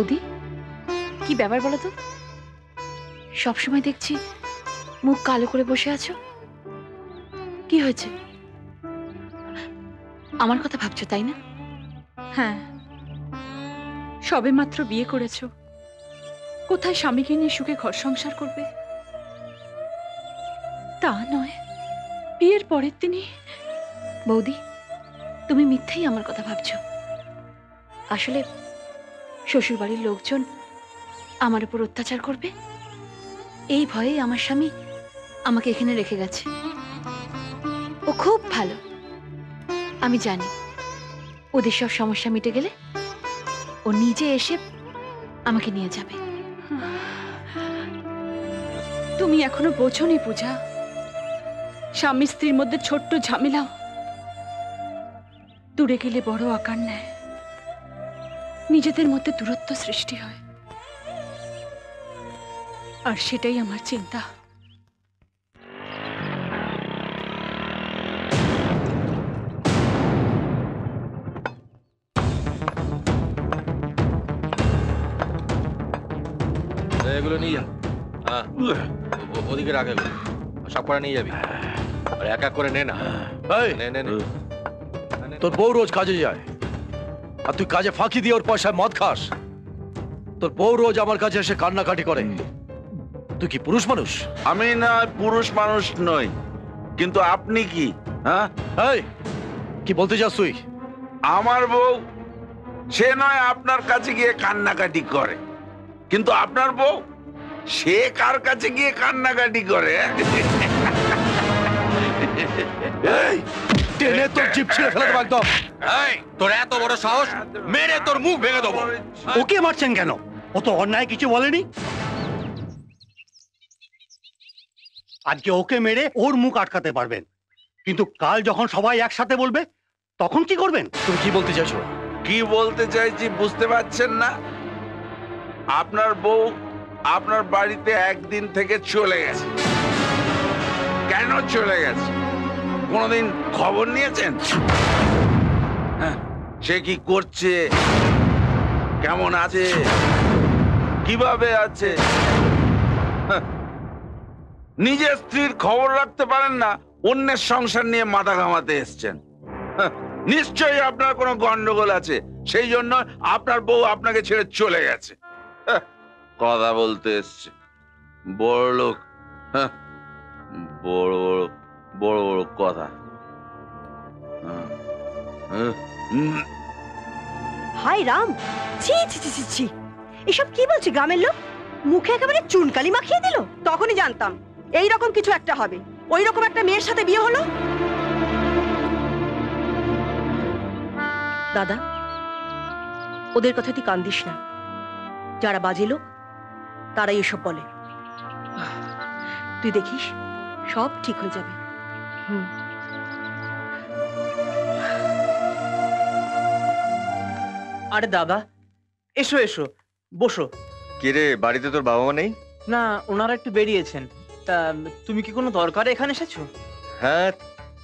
বৌদি, কি ব্যাপার বলো তো? সবসময় দেখছি মুখ কালো করে বসে আছো, কি হয়েছে? আমার কথা ভাবছো তাই না? হ্যাঁ, সবে মাত্র বিয়ে করেছো, কোথায় স্বামীকে নিয়ে সুখে ঘর সংসার করবে? তা নয়, বিয়ের পরের দিনই। বৌদি, তুমি মিথ্যেই আমার কথা ভাবছো। আসলে শ্বশুরবাড়ির লোকজন আমার উপর অত্যাচার করবে, এই ভয়ে আমার স্বামী আমাকে এখানে রেখে গেছে। ও খুব ভালো, আমি জানি ওদের সব সমস্যা মিটে গেলে ও নিজে এসে আমাকে নিয়ে যাবে। তুমি এখনো বোঝোনি পূজা, স্বামী স্ত্রীর মধ্যে ছোট্ট ঝামেলাও দূরে গেলে বড় আকার নেয়, নিজেদের মধ্যে দূরত্ব সৃষ্টি হয়। আর সেটাই আমার চিন্তা। এগুলো নিয়ে যা। হ্যাঁ, ওদিকে রাখ, এগুলো সব করে নিয়ে যাবি, আর এক এক করে নে না। এই, নে নে নে। তোর বউ রোজ কাজে যায় আর তুই কাজে ফাঁকি দিয়ে ওর পয়সায় মদ খাস। তোর বউ রোজ আমার কাছে এসে কান্নাকাটি করে। তুই কি পুরুষ মানুষ? আমি না পুরুষ মানুষ নই, কিন্তু আপনি কি? হ্যাঁ, এই, কি বলতে চাস তুই? আমার বউ সে নয় আপনার কাছে গিয়ে কান্নাকাটি করে, কিন্তু আপনার বউ সে কার কাছে গিয়ে কান্নাকাটি করে? এই, টেনে তোর জিভ ছিঁড়ে ফেলে দেবো একদম। এই, তোর এত বড় সাহস, মেরে তোর মুখ ভেঙে দেবো। ওকে মারছেন কেন? ও তো অন্যায় কিছু বলেনি। আজকে ওকে মেরে ওর মুখ আটকাতে পারবেন, কিন্তু কাল যখন সবাই একসাথে বলবে তখন কি করবেন? তুমি কি বলতে চাইছো? কি বলতে চাইছি বুঝতে পারছেন না? আপনার বউ আপনার বাড়িতে একদিন থেকে চলে গেছে। কেন চলে গেছে কোনোদিন খবর নিয়েছেন? হ্যাঁ, সে কি করছে, কেমন আছে, কিভাবে আছে? হ্যাঁ, নিজের স্ত্রীর খবর রাখতে পারেন না, অন্যের সংসার নিয়ে মাথা ঘামাতে এসছেন। হ্যাঁ, নিশ্চয়ই আপনার কোনো গন্ডগোল আছে, সেই জন্য আপনার বউ আপনাকে ছেড়ে চলে গেছে। হ্যাঁ, কথা বলতে এসছে বড় লোক। হ্যাঁ, বড় বড় বড় বড় কথা। হ্যাঁ, হ্যাঁ, হাই রাম, ছি ছি ছি ছি ছি, এসব কি বলছে গ্রামের লোক? মুখে একেবারে চুনকালি মাখিয়ে দিল। তখনই জানতাম এই রকম কিছু একটা হবে। ওই রকম একটা মেয়ের সাথে বিয়ে হলো। দাদা, ওদের কথা তুই কান্দিস না। যারা বাজে লোক তারাই এসব বলে। তুই দেখিস সব ঠিক হয়ে যাবে। আরে দাদা, এসো এসো, বসো। কে রে, বাড়িতে তোর বাবা মা নেই? না, ওনারা একটু বেরিয়েছেন। তা তুমি কি কোনো দরকারে এখানে এসেছো? হ্যাঁ,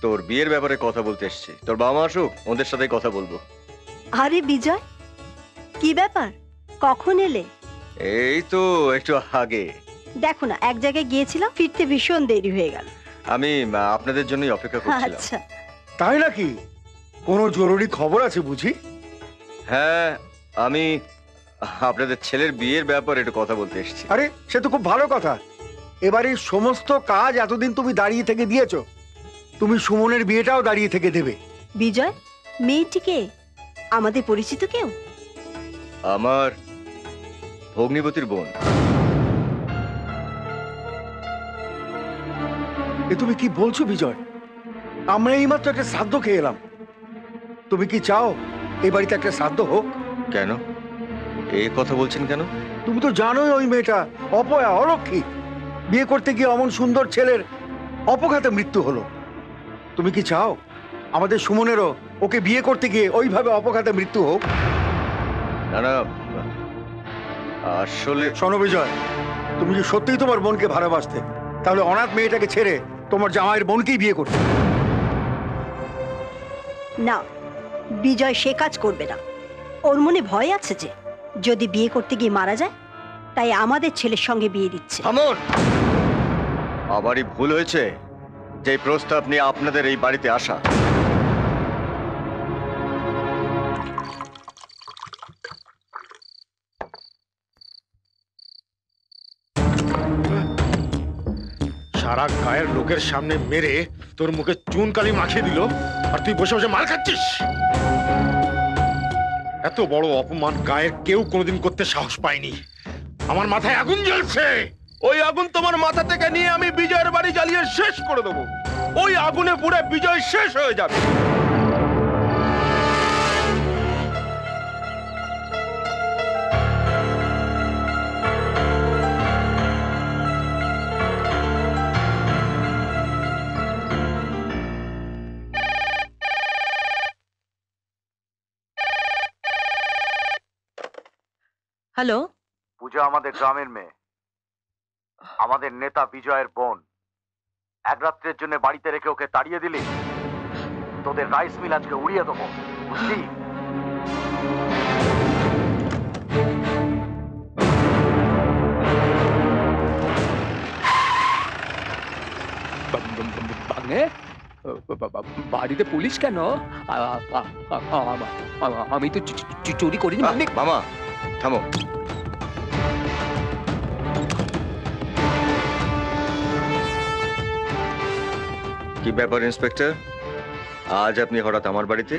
তোর বিয়ের ব্যাপারে কথা বলতে এসেছি। তোর বাবা মা আসুক, ওদের সাথে কথা বলবো। আরে বিজয়, কি ব্যাপার, কখন এলে? এই তো একটু আগে। দেখো না, এক জায়গায় গিয়েছিলাম, ফিরতে ভীষণ দেরি হয়ে গেল। আমি আপনাদের জন্যই অপেক্ষা করছিলাম। আচ্ছা, তাই নাকি? কোনো জরুরি খবর আছে বুঝি? হ্যাঁ, আমি আপনাদের ছেলের বিয়ের ব্যাপারে একটু কথা বলতে এসেছি। আরে সে তো খুব ভালো কথা। এবারে সমস্ত কাজ এতদিন তুমি দাঁড়িয়ে থেকে দিয়েছো, তুমি সুমনের বিয়েটাও দাঁড়িয়ে থেকে দেবে। বিজয়, মেয়েটিকে আমাদের পরিচিত কেউ? আমার ভগ্নিপতির বোন। এ তুমি কি বলছো বিজয়? আমরা এইমাত্র একটা শ্রাদ্ধ খেয়ে এলাম। তুমি কি চাও এই বাড়িতে একটা শ্রাদ্ধ হোক? কেন এই কথা বলছেন কেন? তুমি তো জানোই ওই মেয়েটা অপয়া, অলক্ষী। বিয়ে করতে গিয়ে অমন সুন্দর ছেলের অপঘাতে মৃত্যু হলো। তুমি কি চাও আমাদের সুমনেরও ওকে বিয়ে করতে গিয়ে ওইভাবে অপঘাতে মৃত্যু হোক? না না, আসলে শোনো বিজয়, তুমি যদি সত্যিই তোমার বোনকে ভালোবাসতে, তাহলে অনাথ মেয়েটাকে ছেড়ে তোমার জামাইয়ের বোনকেই বিয়ে করতে। না, বিজয় সে কাজ করবে না। ওর মনে ভয় আছে যে যদি বিয়ে করতে গিয়ে মারা যায়, তাই আমাদের ছেলের সঙ্গে বিয়ে দিচ্ছে। থামুন! আবারই ভুল হয়েছে যে প্রস্তাব নিয়ে আপনাদের এই বাড়িতে আসা। সারা গায়ের লোকের সামনে মেরে তোর মুখে চুন কালি মাখিয়ে দিল, আর তুই বসে বসে মাল খাচ্ছিস। এত বড় অপমান গায়ের কেউ কোনোদিন করতে সাহস পায়নি। আমার মাথায় আগুন জ্বলছে। ওই আগুন তোমার মাথা থেকে নিয়ে আমি বিজয়ের বাড়ি জ্বালিয়ে শেষ করে দেবো। ওই আগুনে পুড়ে বিজয় শেষ হয়ে যাবে। হ্যালো, পূজা আমাদের গ্রামের মেয়ে, আমাদের নেতা বিজয়ের বোন। এক রাত্রের জন্য বাড়িতে রেখে ওকে তাড়িয়ে দিলি, তোদের রাইস মিল আজকে উড়িয়ে দেবো, বুঝলি? বাড়িতে পুলিশ কেন? আমি তো চুরি করিনি। মামা থামো। কি ব্যাপার ইন্সপেক্টর, আজ আপনি হঠাৎ আমার বাড়িতে?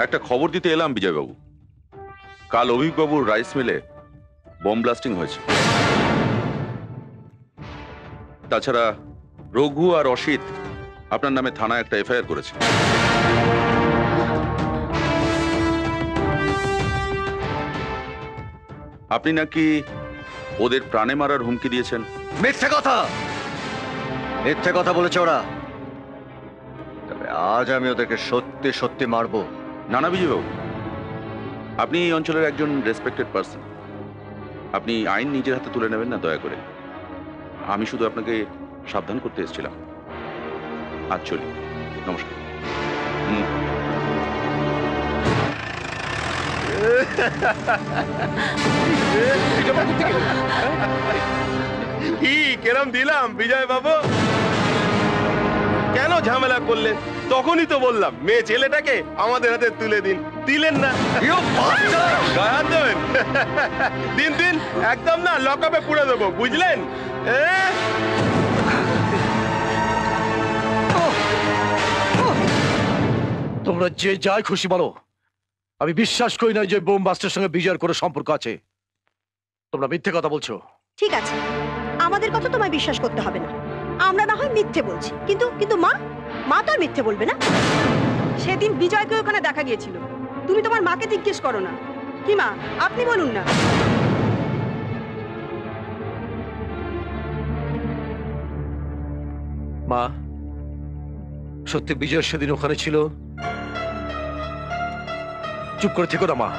একটা খবর দিতে এলাম বিজয়বাবু। কাল অভিকবাবুর রাইস মিলে বোম ব্লাস্টিং হয়েছে। তাছাড়া রঘু আর অসিত আপনার নামে থানায় একটা এফআইআর করেছে। আপনি নাকি ওদের প্রাণে মারার হুমকি দিয়েছেন। মিথ্যে কথা, মিথ্যে কথা বলেছে ওরা। তবে আজ আমি ওদেরকে সত্যি সত্যি মারবো। না না বিজয়বাবু, আপনি এই অঞ্চলের একজন রেসপেক্টেড পার্সন। আপনি আইন নিজের হাতে তুলে নেবেন না দয়া করে। আমি শুধু আপনাকে সাবধান করতে এসেছিলাম। আজ চলি, নমস্কার। কি কেরম দিলাম বিজয় বাবু? কেন ঝামেলা করলে? তখনই তো বললাম মেয়ে ছেলেটাকে আমাদের হাতে তুলে দিন, দিলেন না। গায়ে হাত দেবেন? দিন দিন, একদম না লকআপে পুড়ে দেবো, বুঝলেন? তোমরা যে যাই খুশি বলো, আমি বিশ্বাস করি না যে বোম বাস্টের সঙ্গে বিজয়ের কোনো সম্পর্ক আছে। তোমরা মিথ্যে কথা বলছো। ঠিক আছে, আমাদের কথা তোমায় বিশ্বাস করতে হবে না। আমরা না হয় মিথ্যে বলছি, কিন্তু কিন্তু মা মা তো আর মিথ্যে বলবে না। সেদিন বিজয়কে ওখানে দেখা গিয়েছিল, তুমি তোমার মাকে জিজ্ঞেস করো না। কি মা, আপনি বলুন না। মা, সত্যি বিজয় সেদিন ওখানে ছিল? চুপ করে থেকো না মা,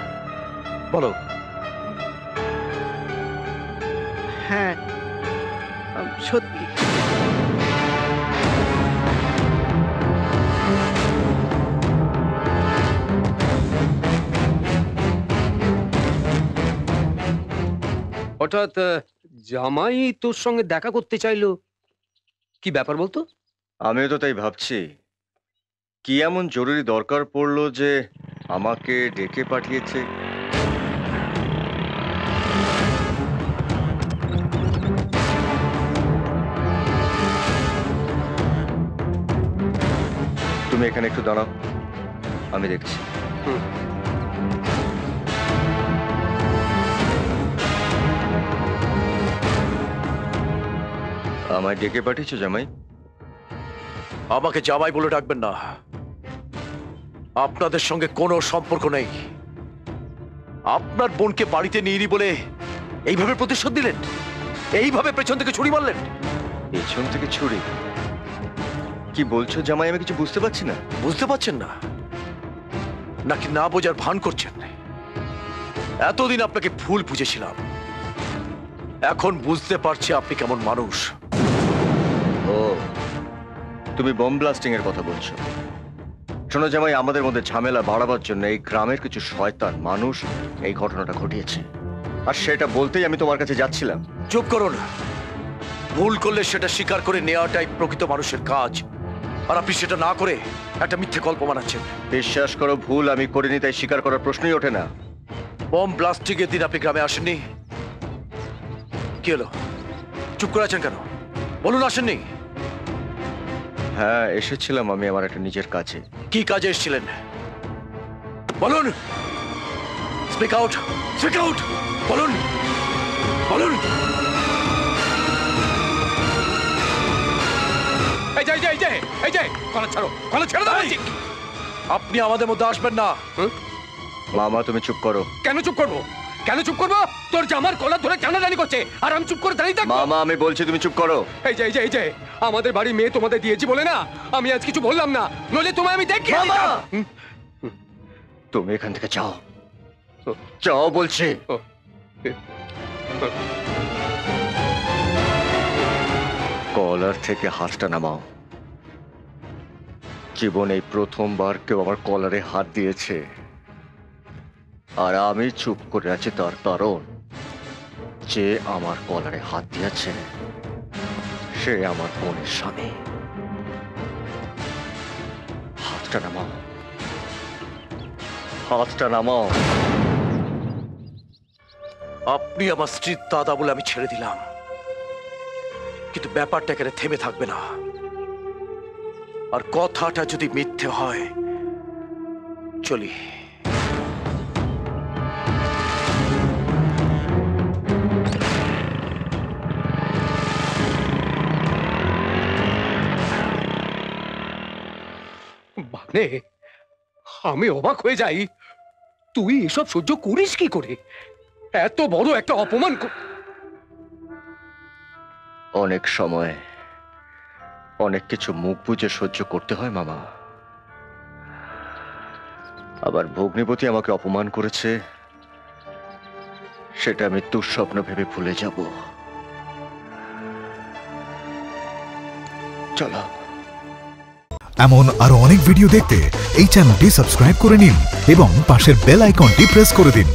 বলো। হ্যাঁ সত্যি। হঠাৎ জামাই তোর সঙ্গে দেখা করতে চাইলো, কি ব্যাপার বলতো? আমিও তো তাই ভাবছি, কি এমন জরুরি দরকার পড়লো যে আমাকে ডেকে পাঠিয়েছে। তুমি এখানে একটু দাঁড়াও, আমি দেখছি। আমায় ডেকে পাঠিয়েছো জামাই? আমাকে জামাই বলে ডাকবেন না, আপনাদের সঙ্গে কোনো সম্পর্ক নেই। আপনার বোনকে বাড়িতে নিয়ে নি বলে এইভাবে প্রতিশোধ দিলেন, এইভাবে পেছন থেকে ছুরি মারলেন। পেছন থেকে ছুরি? কি বলছো জামাই, আমি কিছু বুঝতে পারছি না। বুঝতে পারছেন না নাকি না বোঝার ভান করছেন? এতদিন আপনাকে ভুল বুঝেছিলাম, এখন বুঝতে পারছি আপনি কেমন মানুষ। ও, তুমি বোম ব্লাস্টিং এর কথা বলছো? শোনো জামাই, আমাদের মধ্যে ঝামেলা বাড়াবার জন্য এই গ্রামের কিছু শয়তান মানুষ এই ঘটনাটা ঘটিয়েছে। আর সেটা বলতেই আমি তোমার কাছে যাচ্ছিলাম। চুপ করুন। ভুল করলে সেটা স্বীকার করে নেওয়াটাই প্রকৃত মানুষের কাজ, আর আপনি সেটা না করে একটা মিথ্যে গল্প বানাচ্ছেন। বিশ্বাস করো, ভুল আমি করিনি, তাই স্বীকার করার প্রশ্নই ওঠে না। বম ব্লাস্টিংয়ের দিন আপনি গ্রামে আসেননি? কি হলো, চুপ করে আছেন কেন? বলুন, আসেননি? হ্যাঁ, এসেছিলাম আমি আমার একটা নিজের কাছে। কি কাজে এসেছিলেন বলুন? স্পিক আউট, স্পিক আউট, বলুন, বলুন। আপনি আমাদের মধ্যে আসবেন না। মামা তুমি চুপ করো। কেন চুপ করবো? কেন চুপ করবো? তোর জামার কলার ধরে টানাটানি করছে আর আমি চুপ করে দাঁড়িয়ে থাকবো? মামা আমি বলছি তুমি চুপ করো। এই যে আমাদের বাড়ি মেয়ে তোমাদের দিয়েছি বলে না আমি আজ কিছু বললাম না, নইলে তোমায় আমি দেখি। তুমি এখান থেকে যাও, যাও বলছি। কলার থেকে হাতটা নামাও। জীবনে এই প্রথমবার কেউ আমার কলারে হাত দিয়েছে, আর আমি চুপ করে আছি তার কারণ যে আমার কলারে হাত দিয়েছে সে আমার বোনের স্বামী। হাতটা নামাও, হাতটা নামাও। আপনি আমার স্ত্রীর দাদা বলে আমি ছেড়ে দিলাম, কিন্তু ব্যাপারটা এখানে থেমে থাকবে না। আর কথাটা যদি মিথ্যে হয়, চলি। মানে আমি অবাক হয়ে যাই, তুই এসব সহ্য করিস কি করে? এত বড় একটা অপমান। অনেক সময় অনেক কিছু মুখ বুজে সহ্য করতে হয় মামা। আবার ভগ্নিপতি আমাকে অপমান করেছে, সেটা আমি দুঃস্বপ্ন ভেবে ভুলে যাব। চলো। এমন আরো অনেক ভিডিও দেখতে এই চ্যানেলটি সাবস্ক্রাইব করে নিন এবং পাশের বেল আইকনটি প্রেস করে দিন।